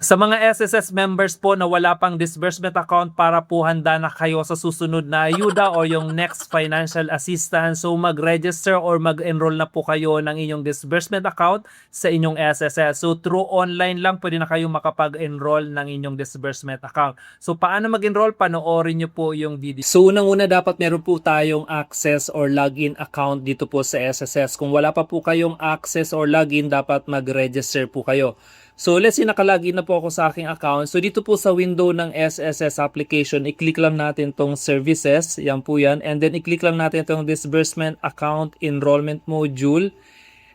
Sa mga SSS members po na wala pang disbursement account, para po handa na kayo sa susunod na ayuda o yung next financial assistance, so mag-register or mag-enroll na po kayo ng inyong disbursement account sa inyong SSS. So through online lang pwede na kayo makapag-enroll ng inyong disbursement account. So paano mag-enroll? Panoorin nyo po yung video. So unang-una, dapat meron po tayong access or login account dito po sa SSS. Kung wala pa po kayong access or login, dapat mag-register po kayo. So let's say nakalagin na po ako sa aking account. So dito po sa window ng SSS application, i-click lang natin tong services. Yan po yan. And then i-click lang natin tong disbursement account enrollment module.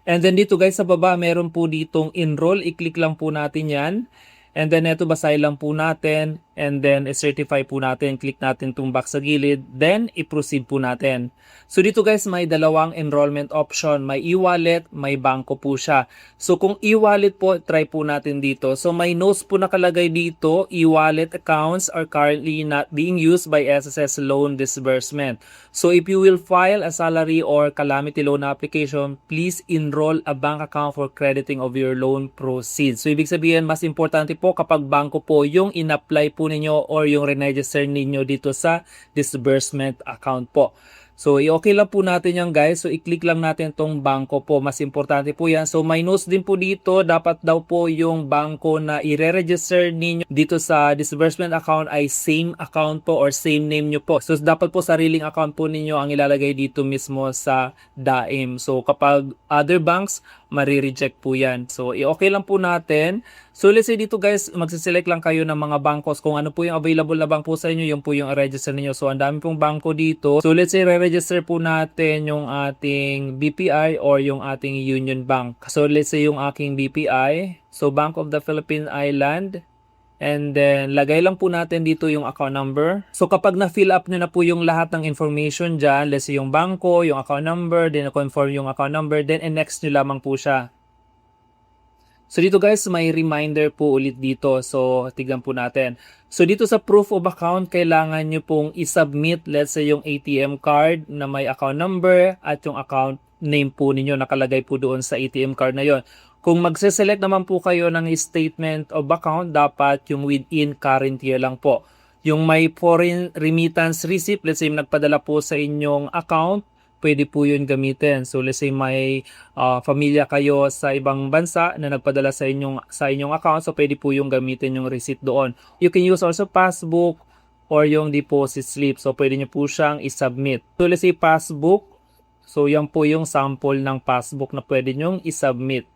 And then dito guys sa baba, meron po ditong enroll. I-click lang po natin yan. And then ito, basahin lang po natin. And then i-certify po natin. Click natin itong box sa gilid. Then i-proceed po natin. So dito guys, may dalawang enrollment option. May e-wallet, may bangko po siya. So kung e-wallet po, try po natin dito. So may notes po nakalagay dito, e-wallet accounts are currently not being used by SSS loan disbursement. So if you will file a salary or calamity loan application, please enroll a bank account for crediting of your loan proceeds. So ibig sabihin, mas importante po kapag bangko po yung in-apply po ninyo or yung re-register ninyo dito sa disbursement account po. So, i-okay lang po natin yan guys. So, i-click lang natin tong bangko po. Mas importante po yan. So, may notes din po dito. Dapat daw po yung bangko na i-register ninyo dito sa disbursement account ay same account po or same name nyo po. So, dapat po sariling account po ninyo ang ilalagay dito mismo sa DAIM. So, kapag other banks, marireject po yan. So, i-okay lang po natin. So, let's say dito guys, magsiselect lang kayo ng mga bankos. Kung ano po yung available na bangko sa inyo, yung po yung register niyo. So, ang dami pong bangko dito. So, let's say re-register po natin yung ating BPI or yung ating Union Bank. So, let's say yung aking BPI. So, Bank of the Philippine Island. And then, lagay lang po natin dito yung account number. So, kapag na-fill up nyo na po yung lahat ng information dyan, let's say yung bangko, yung account number, then confirm yung account number, then next nyo lamang po siya. So dito guys, may reminder po ulit dito. So tignan po natin. So dito sa proof of account, kailangan nyo pong isubmit, let's say yung ATM card na may account number at yung account name po ninyo nakalagay po doon sa ATM card na yon. Kung magse-select naman po kayo ng statement of account, dapat yung within current year lang po. Yung may foreign remittance receipt, let's say nagpadala po sa inyong account, pwede po yun gamitin. So let's say may pamilya kayo sa ibang bansa na nagpadala sa inyong account, so pwede po yung gamitin yung receipt doon. You can use also passbook or yung deposit slip. So pwede nyo po siyang isubmit. So let's say passbook. So yan po yung sample ng passbook na pwede nyong isubmit.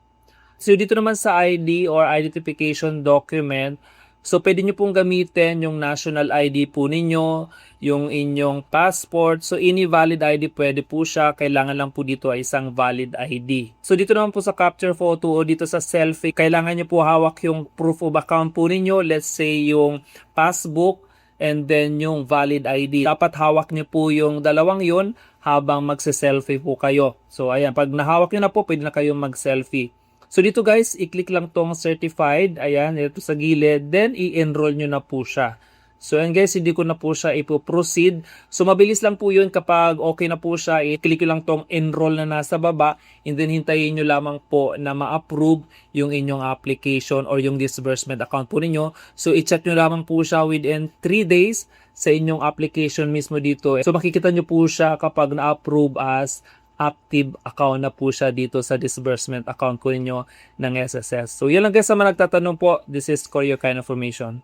So dito naman sa ID or identification document, so pwede nyo pong gamitin yung national ID po ninyo, yung inyong passport. So any valid ID pwede po siya. Kailangan lang po dito ay isang valid ID. So dito naman po sa capture photo o dito sa selfie, kailangan nyo po hawak yung proof of account po ninyo. Let's say yung passbook and then yung valid ID. Dapat hawak nyo po yung dalawang yun habang magse-selfie po kayo. So ayan, pag nahawak nyo na po, pwede na kayong mag-selfie. So dito guys, i-click lang tong certified. Ayan, ito sa gilid. Then, i-enroll nyo na po siya. So ayan guys, hindi ko na po siya ipo-proceed. So mabilis lang po yun kapag okay na po siya. I-click lang tong enroll na nasa baba. And then, hintayin nyo lamang po na ma-approve yung inyong application or yung disbursement account po ninyo. So i-check nyo lamang po siya within 3 days sa inyong application mismo dito. So makikita nyo po siya kapag na-approve as active account na po siya dito sa disbursement account ko ninyo ng SSS. So yan lang guys sa mga nagtatanong po. This is Koryo Kind Information.